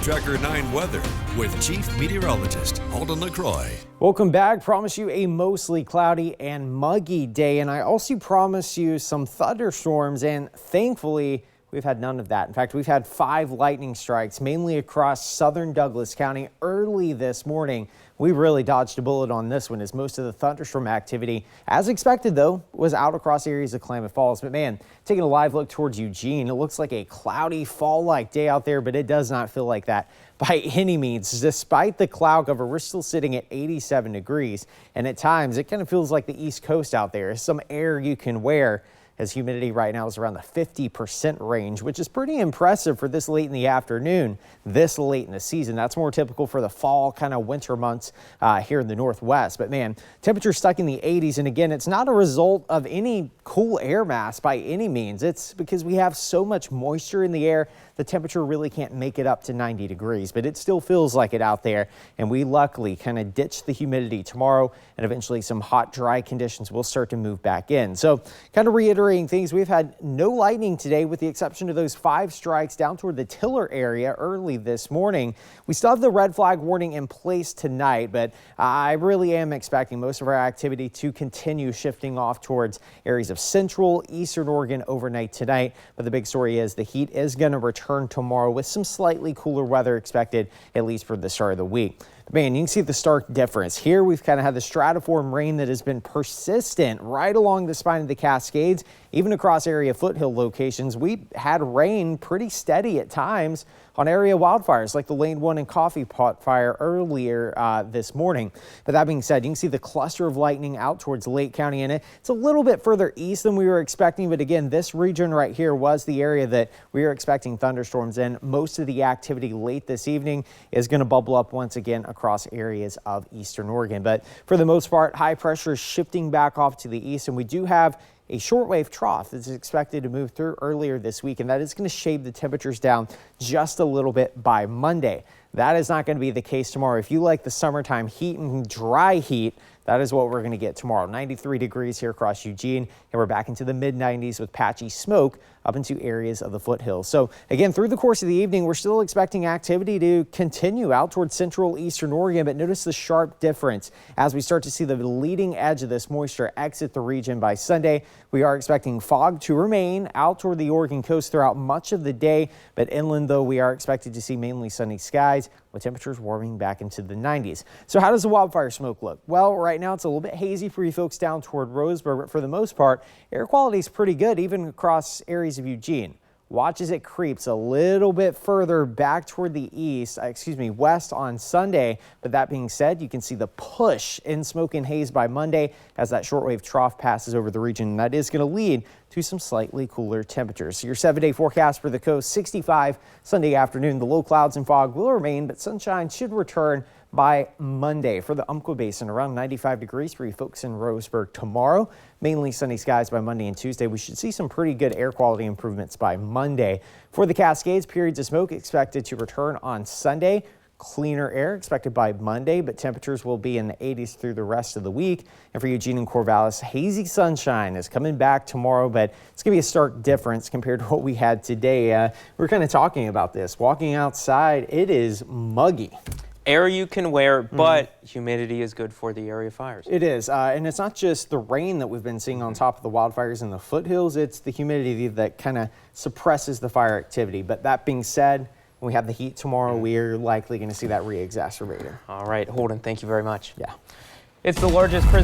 Tracker 9 weather with Chief Meteorologist Holden LeCroy. Welcome back. Promise you a mostly cloudy and muggy day, and I also promise you some thunderstorms, and thankfully we've had none of that. In fact, we've had 5 lightning strikes, mainly across southern Douglas County early this morning. We really dodged a bullet on this one, as most of the thunderstorm activity, as expected though, was out across areas of Klamath Falls. But man, taking a live look towards Eugene, it looks like a cloudy fall-like day out there, but it does not feel like that by any means. Despite the cloud cover, we're still sitting at 87 degrees, and at times it kind of feels like the East Coast out there. Some air you can wear, as humidity right now is around the 50% range, which is pretty impressive for this late in the afternoon, this late in the season. That's more typical for the fall kind of winter months here in the Northwest. But man, temperature stuck in the 80s. And again, it's not a result of any cool air mass by any means. It's because we have so much moisture in the air, the temperature really can't make it up to 90 degrees, but it still feels like it out there. And we luckily kind of ditch the humidity tomorrow, and eventually some hot, dry conditions will start to move back in. So kind of reiterating things, we've had no lightning today with the exception of those 5 strikes down toward the Tiller area early this morning. We still have the red flag warning in place tonight, but I really am expecting most of our activity to continue shifting off towards areas of central, eastern Oregon overnight tonight. But the big story is the heat is going to return tomorrow with some slightly cooler weather expected, at least for the start of the week. Man, you can see the stark difference. Here we've kind of had the stratiform rain that has been persistent right along the spine of the Cascades, even across area foothill locations. We had rain pretty steady at times on area wildfires like the Lane 1 and Coffee Pot fire earlier this morning. But that being said, you can see the cluster of lightning out towards Lake County, and it's a little bit further east than we were expecting. But again, this region right here was the area that we were expecting thunderstorms in. Most of the activity late this evening is going to bubble up once again across areas of eastern Oregon. But for the most part, high pressure is shifting back off to the east, and we do have a shortwave trough that's expected to move through earlier this week, and that is going to shave the temperatures down just a little bit by Monday. That is not going to be the case tomorrow. If you like the summertime heat and dry heat, that is what we're going to get tomorrow. 93 degrees here across Eugene, and we're back into the mid-90s with patchy smoke up into areas of the foothills. So again, through the course of the evening, we're still expecting activity to continue out towards central eastern Oregon, but notice the sharp difference as we start to see the leading edge of this moisture exit the region by Sunday. We are expecting fog to remain out toward the Oregon coast throughout much of the day, but inland though, we are expected to see mainly sunny skies with temperatures warming back into the 90s. So how does the wildfire smoke look? Well, right now it's a little bit hazy for you folks down toward Roseburg, but for the most part, air quality is pretty good, even across areas of Eugene. Watch as it creeps a little bit further back toward the west on Sunday. But that being said, you can see the push in smoke and haze by Monday as that shortwave trough passes over the region. And that is going to lead to some slightly cooler temperatures. So your 7-day forecast for the coast, 65 Sunday afternoon. The low clouds and fog will remain, but sunshine should return by Monday. For the Umpqua Basin, around 95 degrees for you folks in Roseburg tomorrow. Mainly sunny skies by Monday and Tuesday. We should see some pretty good air quality improvements by Monday. For the Cascades, periods of smoke expected to return on Sunday. Cleaner air expected by Monday, but temperatures will be in the 80s through the rest of the week. And for Eugene and Corvallis, hazy sunshine is coming back tomorrow, but it's going to be a stark difference compared to what we had today. We're kind of talking about this. Walking outside, it is muggy. Air you can wear, but humidity is good for the area fires. It is, and it's not just the rain that we've been seeing on top of the wildfires in the foothills, it's the humidity that kind of suppresses the fire activity. But that being said, when we have the heat tomorrow, we're likely going to see that re-exacerbated. All right, Holden, thank you very much. Yeah. It's the largest prison